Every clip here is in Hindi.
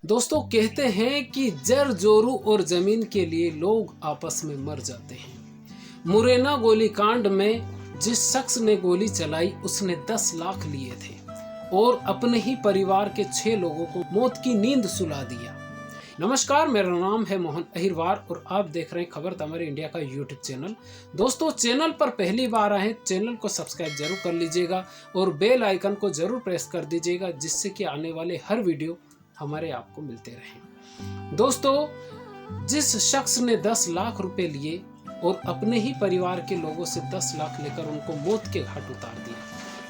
दोस्तों कहते हैं कि जर जोरू और जमीन के लिए लोग आपस में मर जाते हैं। मुरैना गोलीकांड में जिस शख्स ने गोली चलाई उसने 10 लाख लिए थे और अपने ही परिवार के 6 लोगों को मौत की नींद सुला दिया। नमस्कार, मेरा नाम है मोहन अहिरवार और आप देख रहे हैं खबर तमरी इंडिया का यूट्यूब चैनल। दोस्तों चैनल पर पहली बार आए चैनल को सब्सक्राइब जरूर कर लीजिएगा और बेल आइकन को जरूर प्रेस कर दीजिएगा, जिससे कि आने वाले हर वीडियो हमारे आपको मिलते रहें। दोस्तों जिस शख्स ने 10 लाख रुपए लिए और अपने ही परिवार के लोगों से 10 लाख लेकर उनको मौत के घाट उतार दिया,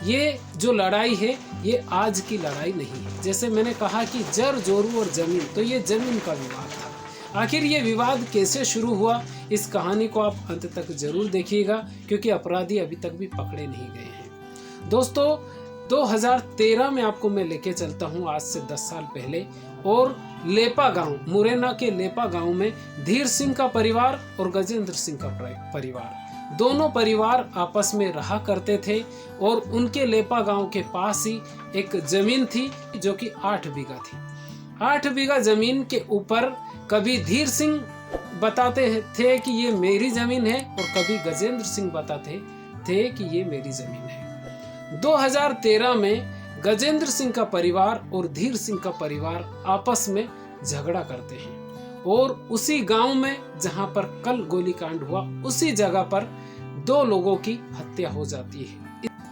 ये जो लड़ाई है ये आज की लड़ाई नहीं है। जैसे मैंने कहा कि जर जोरू और जमीन, तो ये जमीन का विवाद था। आखिर ये विवाद कैसे शुरू हुआ, इस कहानी को आप अंत तक जरूर देखिएगा, क्योंकि अपराधी अभी तक भी पकड़े नहीं गए हैं। दोस्तों 2013 में आपको मैं लेके चलता हूँ, आज से 10 साल पहले, और लेपा गांव, मुरैना के लेपा गांव में धीर सिंह का परिवार और गजेंद्र सिंह का परिवार, दोनों परिवार आपस में रहा करते थे। और उनके लेपा गांव के पास ही एक जमीन थी जो कि 8 बीघा थी। 8 बीघा जमीन के ऊपर कभी धीर सिंह बताते थे कि ये मेरी जमीन है और कभी गजेंद्र सिंह बताते थे कि ये मेरी जमीन है। 2013 में गजेंद्र सिंह का परिवार और धीर सिंह का परिवार आपस में झगड़ा करते हैं और उसी गांव में जहां पर कल गोलीकांड हुआ, उसी जगह पर 2 लोगों की हत्या हो जाती है।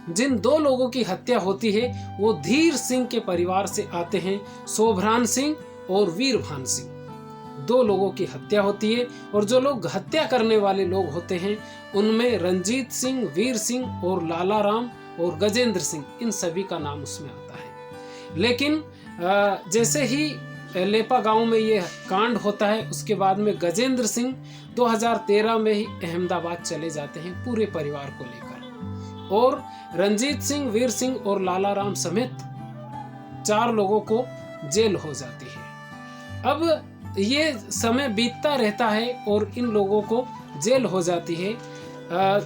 जिन 2 लोगों की हत्या होती है वो धीर सिंह के परिवार से आते हैं, शोभरान सिंह और वीरभान सिंह। 2 लोगों की हत्या होती है और जो लोग हत्या करने वाले लोग होते हैं उनमें रंजीत सिंह, वीर सिंह और लाला राम और गजेंद्र सिंह, इन सभी का नाम उसमें आता है। लेकिन जैसे ही लेपा गांव में ये कांड होता है, उसके बाद में गजेंद्र सिंह 2013 में ही अहमदाबाद चले जाते हैं पूरे परिवार को लेकर, और रंजीत सिंह, वीर सिंह और लाला राम समेत 4 लोगों को जेल हो जाती है। अब ये समय बीतता रहता है और इन लोगों को जेल हो जाती है।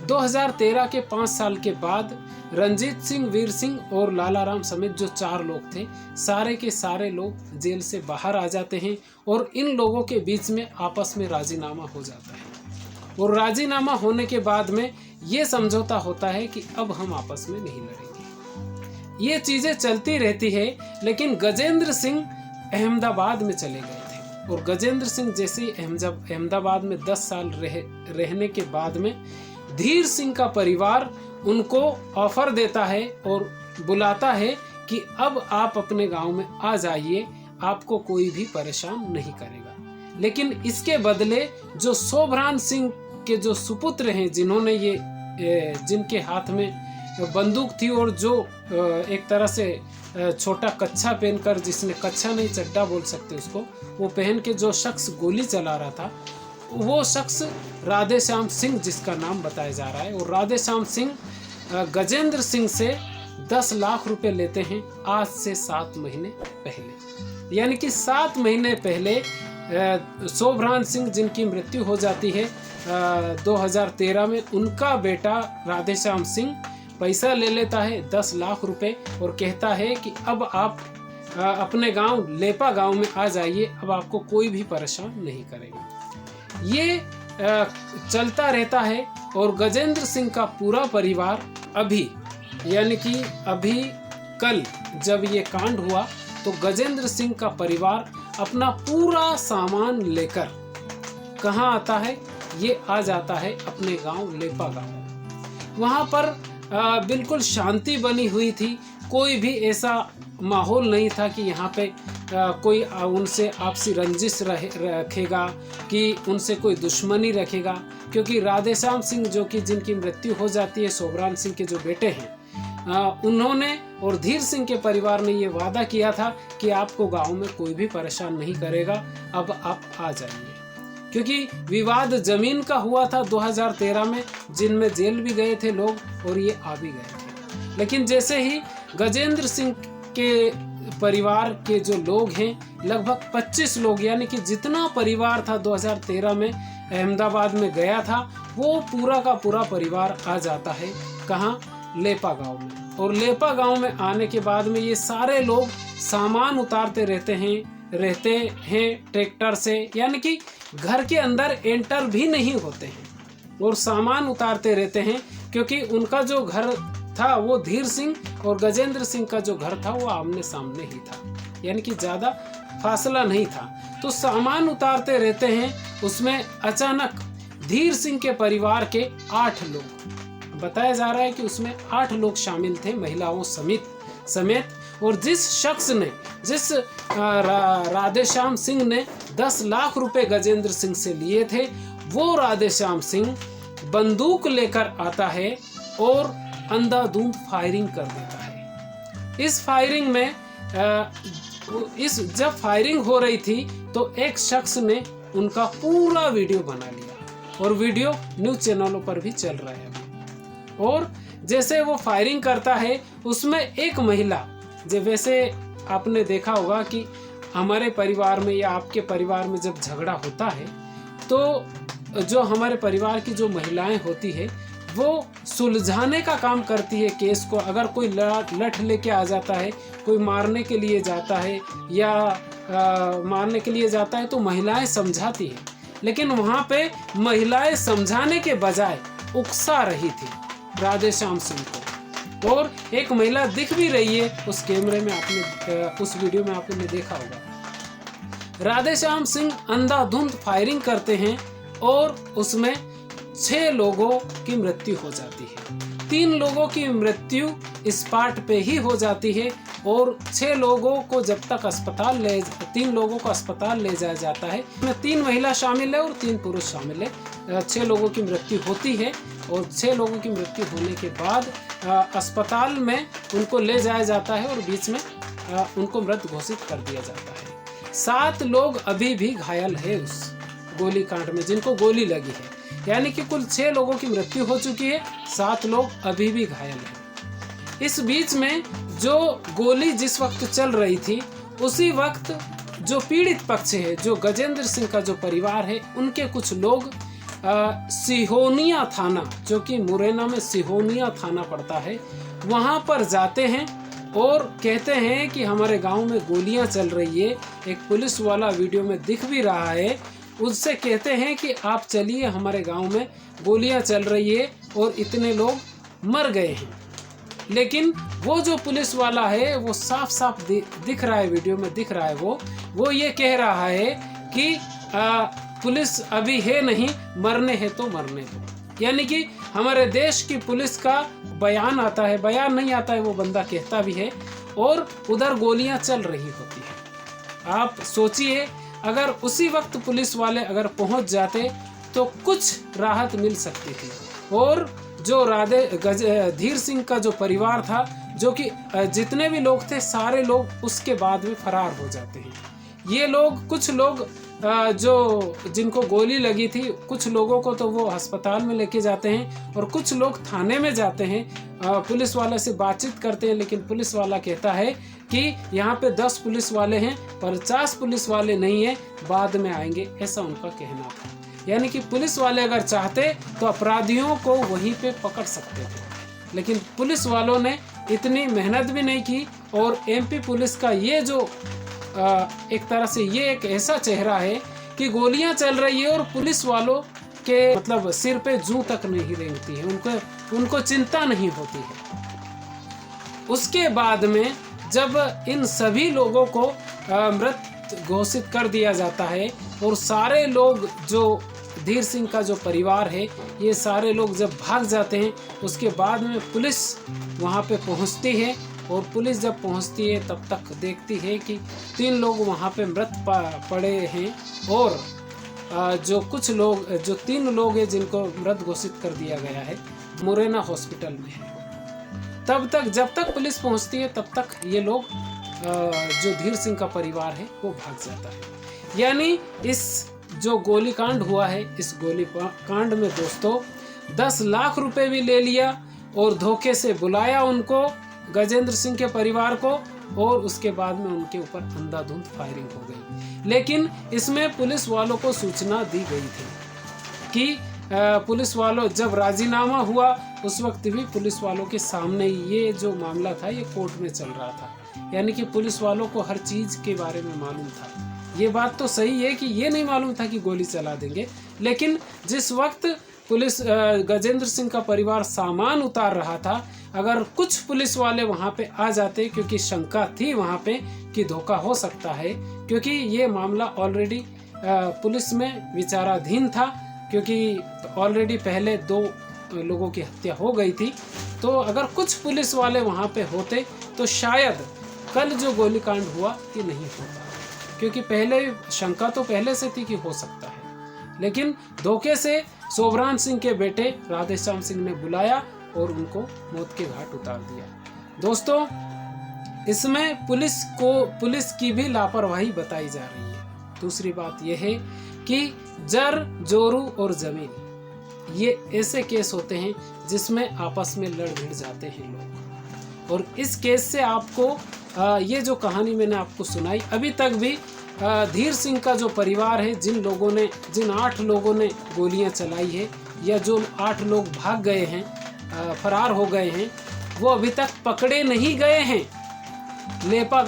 2013 के 5 साल के बाद रंजीत सिंह, वीर सिंह और लाला राम समेत जो 4 लोग थे, सारे के सारे लोग जेल से बाहर आ जाते हैं और इन लोगों के बीच में आपस में राजीनामा हो जाता है। और राजीनामा होने के बाद में ये समझौता होता है कि अब हम आपस में नहीं लड़ेंगे। ये चीज़ें चलती रहती है, लेकिन गजेंद्र सिंह अहमदाबाद में चले गए थे और गजेंद्र सिंह जैसे ही अहमदाबाद में 10 साल रहने के बाद में धीर सिंह का परिवार उनको ऑफर देता है और बुलाता है कि अब आप अपने गांव में आ जाइए, आपको कोई भी परेशान नहीं करेगा। लेकिन इसके बदले जो शोभरान सिंह के जो सुपुत्र हैं, जिन्होंने जिनके हाथ में बंदूक थी और जो एक तरह से छोटा कच्छा पहनकर, जिसने कच्छा नहीं चड्डा बोल सकते उसको, वो पहन के जो शख्स गोली चला रहा था, वो शख्स राधेश्याम सिंह जिसका नाम बताया जा रहा है। और राधेश्याम सिंह गजेंद्र सिंह से 10 लाख रुपए लेते हैं आज से 7 महीने पहले। यानी कि 7 महीने पहले शोभरान सिंह जिनकी मृत्यु हो जाती है 2013 में, उनका बेटा राधेश्याम सिंह पैसा ले लेता है 10 लाख रुपए और कहता है कि अब आप अपने गांव लेपा गांव में आ जाइए, अब आपको कोई भी परेशान नहीं करेगा। ये चलता रहता है और गजेंद्र सिंह का पूरा परिवार अभी, यानी कि अभी कल जब ये कांड हुआ तो गजेंद्र सिंह का परिवार अपना पूरा सामान लेकर कहाँ आता है, ये आ जाता है अपने गांव लेपा गांव। वहाँ पर बिल्कुल शांति बनी हुई थी, कोई भी ऐसा माहौल नहीं था कि यहाँ पे कोई उनसे आपसी रंजिश रखेगा, कि उनसे कोई दुश्मनी रखेगा। क्योंकि राधेश्याम सिंह जो कि जिनकी मृत्यु हो जाती है, शोभरान सिंह के जो बेटे हैं, उन्होंने और धीर सिंह के परिवार ने ये वादा किया था कि आपको गांव में कोई भी परेशान नहीं करेगा, अब आप आ जाइए। क्योंकि विवाद जमीन का हुआ था 2013 में, जिनमें जेल भी गए थे लोग और ये आ भी गए थे। लेकिन जैसे ही गजेंद्र सिंह के परिवार के जो लोग हैं, लगभग 25 लोग, यानी कि जितना परिवार था 2013 में अहमदाबाद में गया था, वो पूरा का पूरा परिवार आ जाता है कहाँ, लेपा गांव में। और लेपा गांव में आने के बाद में ये सारे लोग सामान उतारते रहते हैं रहते हैं ट्रैक्टर से, यानी कि घर के अंदर एंटर भी नहीं होते हैं और सामान उतारते रहते हैं, क्योंकि उनका जो घर था वो धीर सिंह और गजेंद्र सिंह का जो घर था वो आमने सामने ही था, यानी कि ज़्यादा फासला नहीं था। तो सामान उतारते रहते हैं, उसमें अचानक धीर सिंह के परिवार के 8 लोग, बताया जा रहा है कि उसमें 8 लोग शामिल थे, महिलाओं समेत। और जिस राधेश्याम सिंह ने 10 लाख रुपए गजेंद्र सिंह से लिए थे, वो राधेश्याम सिंह बंदूक लेकर आता है और अंधाधुंध फायरिंग कर देता है। इस फायरिंग में जब फायरिंग हो रही थी तो एक शख्स ने उनका पूरा वीडियो बना लिया और वीडियो न्यूज़ चैनलों पर भी चल रहा है अभी। और जैसे वो फायरिंग करता है, उसमें एक महिला, वैसे आपने देखा होगा कि हमारे परिवार में या आपके परिवार में जब झगड़ा होता है तो जो हमारे परिवार की जो महिलाएं होती है वो सुलझाने का काम करती है केस को। अगर कोई लठ लेके आ जाता है, कोई मारने के लिए जाता है या मारने के लिए जाता है, तो महिलाएं समझाती है। लेकिन वहाँ पे महिलाएं समझाने के बजाय उकसा रही थी राधेश्याम सिंह को। और एक महिला दिख भी रही है उस कैमरे में, आपने उस वीडियो में आपने देखा होगा। राधेश्याम सिंह अंधाधुंध फायरिंग करते हैं और उसमें 6 लोगों की मृत्यु हो जाती है। 3 लोगों की मृत्यु स्पॉट पे ही हो जाती है और 6 लोगों को जब तक 3 लोगों को अस्पताल ले जाया जाता है, इसमें 3 महिला शामिल है और 3 पुरुष शामिल है। 6 लोगों की मृत्यु होती है और 6 लोगों की मृत्यु होने के बाद अस्पताल में उनको ले जाया जाता है और बीच में उनको मृत घोषित कर दिया जाता है। 7 लोग अभी भी घायल है उस गोली कांड में, जिनको गोली लगी है, यानी कि कुल 6 लोगों की मृत्यु हो चुकी है, 7 लोग अभी भी घायल हैं। इस बीच में जो गोली जिस वक्त चल रही थी, उसी वक्त जो पीड़ित पक्ष है, जो गजेंद्र सिंह का जो परिवार है, उनके कुछ लोग सिहोनिया थाना, जो कि मुरैना में सिहोनिया थाना पड़ता है, वहाँ पर जाते हैं और कहते हैं कि हमारे गांव में गोलियां चल रही है। एक पुलिस वाला वीडियो में दिख भी रहा है, उससे कहते हैं कि आप चलिए, हमारे गांव में गोलियां चल रही है और इतने लोग मर गए हैं। लेकिन वो जो पुलिस वाला है वो साफ साफ दिख रहा है, वीडियो में दिख रहा है, वो ये कह रहा है कि पुलिस अभी है नहीं, मरने हैं तो मरने दो। यानी कि हमारे देश की पुलिस का बयान आता है, बयान नहीं आता है, वो बंदा कहता भी है, और उधर गोलियां चल रही होती है। आप सोचिए, अगर उसी वक्त पुलिस वाले अगर पहुंच जाते तो कुछ राहत मिल सकती थी। और जो धीर सिंह का जो परिवार था, जो कि जितने भी लोग थे सारे लोग उसके बाद में फरार हो जाते हैं। ये लोग, कुछ लोग जो जिनको गोली लगी थी, कुछ लोगों को तो वो अस्पताल में लेके जाते हैं और कुछ लोग थाने में जाते हैं, पुलिस वाले से बातचीत करते हैं। लेकिन पुलिस वाला कहता है कि यहाँ पे 10 पुलिस वाले हैं, 50 पुलिस वाले नहीं है, बाद में आएंगे, ऐसा उनका कहना था। यानी कि पुलिस वाले अगर चाहते तो अपराधियों को वहीं पे पकड़ सकते थे, लेकिन पुलिस वालों ने इतनी मेहनत भी नहीं की। और एमपी पुलिस का ये जो एक तरह से ये एक ऐसा चेहरा है कि गोलियां चल रही है और पुलिस वालों के मतलब सिर पे जूं तक नहीं रेंगती है, उनको चिंता नहीं होती है। उसके बाद में जब इन सभी लोगों को मृत घोषित कर दिया जाता है और सारे लोग, जो धीर सिंह का जो परिवार है, ये सारे लोग जब भाग जाते हैं, उसके बाद में पुलिस वहाँ पे पहुँचती है। और पुलिस जब पहुँचती है तब तक देखती है कि 3 लोग वहाँ पे मृत पड़े हैं और जो 3 लोग हैं जिनको मृत घोषित कर दिया गया है, मुरैना हॉस्पिटल में है। जब तक पुलिस पहुँचती है तब तक ये लोग, जो धीर सिंह का परिवार है, वो भाग जाता है। यानी इस जो गोलीकांड हुआ है, इस गोलीकांड में दोस्तों 10 लाख रुपए भी ले लिया और धोखे से बुलाया उनको, गजेंद्र सिंह के परिवार को, और उसके बाद में उनके ऊपर अंधाधुंध फायरिंग हो गई। लेकिन इसमें पुलिस वालों को सूचना दी गई थी कि पुलिस वालों जब राजीनामा हुआ उस वक्त भी पुलिस वालों के सामने ये जो मामला था ये कोर्ट में चल रहा था, यानी कि पुलिस वालों को हर चीज़ के बारे में मालूम था। ये बात तो सही है कि ये नहीं मालूम था कि गोली चला देंगे, लेकिन जिस वक्त पुलिस गजेंद्र सिंह का परिवार सामान उतार रहा था, अगर कुछ पुलिस वाले वहाँ पे आ जाते, क्योंकि शंका थी वहाँ पे कि धोखा हो सकता है, क्योंकि ये मामला ऑलरेडी पुलिस में विचाराधीन था, क्योंकि ऑलरेडी पहले 2 लोगों की हत्या हो गई थी। तो अगर कुछ पुलिस वाले वहाँ पे होते तो शायद कल जो गोलीकांड हुआ ये नहीं होता, क्योंकि पहले शंका तो पहले से थी कि हो सकता है। लेकिन धोखे से सोभरान सिंह के बेटे राधेश्याम सिंह ने बुलाया और उनको मौत के घाट उतार दिया। दोस्तों, इसमें पुलिस की भी लापरवाही बताई जा रही है। दूसरी बात यह है कि जर, जोरू और जमीन ये ऐसे केस होते हैं जिसमें आपस में लड़ भिड़ जाते हैं लोग। और इस केस से आपको ये जो कहानी मैंने आपको सुनाई, अभी तक भी धीर सिंह का जो परिवार है, जिन 8 लोगों ने गोलियां चलाई है या जो 8 लोग भाग गए हैं, फरार हो गए हैं, वो अभी तक पकड़े नहीं गए हैं। लेपा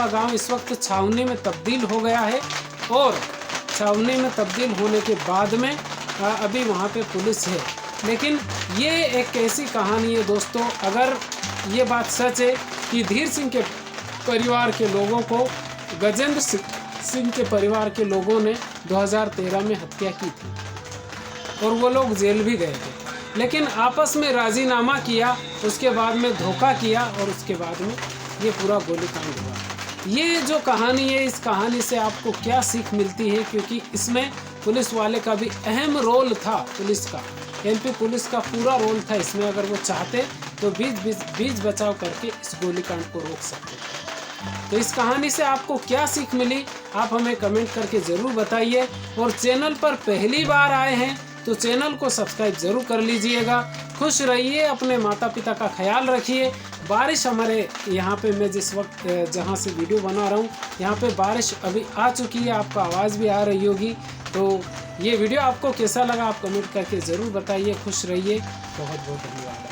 गांव इस वक्त छावनी में तब्दील हो गया है और छावनी में तब्दील होने के बाद में अभी वहाँ पे पुलिस है। लेकिन ये एक ऐसी कहानी है दोस्तों, अगर ये बात सच है कि धीर सिंह के परिवार के लोगों को गजेंद्र सिंह के परिवार के लोगों ने 2013 में हत्या की थी और वो लोग जेल भी गए थे, लेकिन आपस में राजीनामा किया, उसके बाद में धोखा किया और उसके बाद में ये पूरा गोलीकांड हुआ। ये जो कहानी है, इस कहानी से आपको क्या सीख मिलती है, क्योंकि इसमें पुलिस वाले का भी अहम रोल था। पुलिस का, एमपी पुलिस का पूरा रोल था इसमें। अगर वो चाहते तो बीच बचाव करके इस गोलीकांड को रोक सकते। तो इस कहानी से आपको क्या सीख मिली, आप हमें कमेंट करके ज़रूर बताइए। और चैनल पर पहली बार आए हैं तो चैनल को सब्सक्राइब ज़रूर कर लीजिएगा। खुश रहिए, अपने माता पिता का ख्याल रखिए। बारिश हमारे यहाँ पे, मैं जिस वक्त जहाँ से वीडियो बना रहा हूँ, यहाँ पे बारिश अभी आ चुकी है, आपको आवाज़ भी आ रही होगी। तो ये वीडियो आपको कैसा लगा आप कमेंट करके ज़रूर बताइए। खुश रहिए, बहुत बहुत धन्यवाद।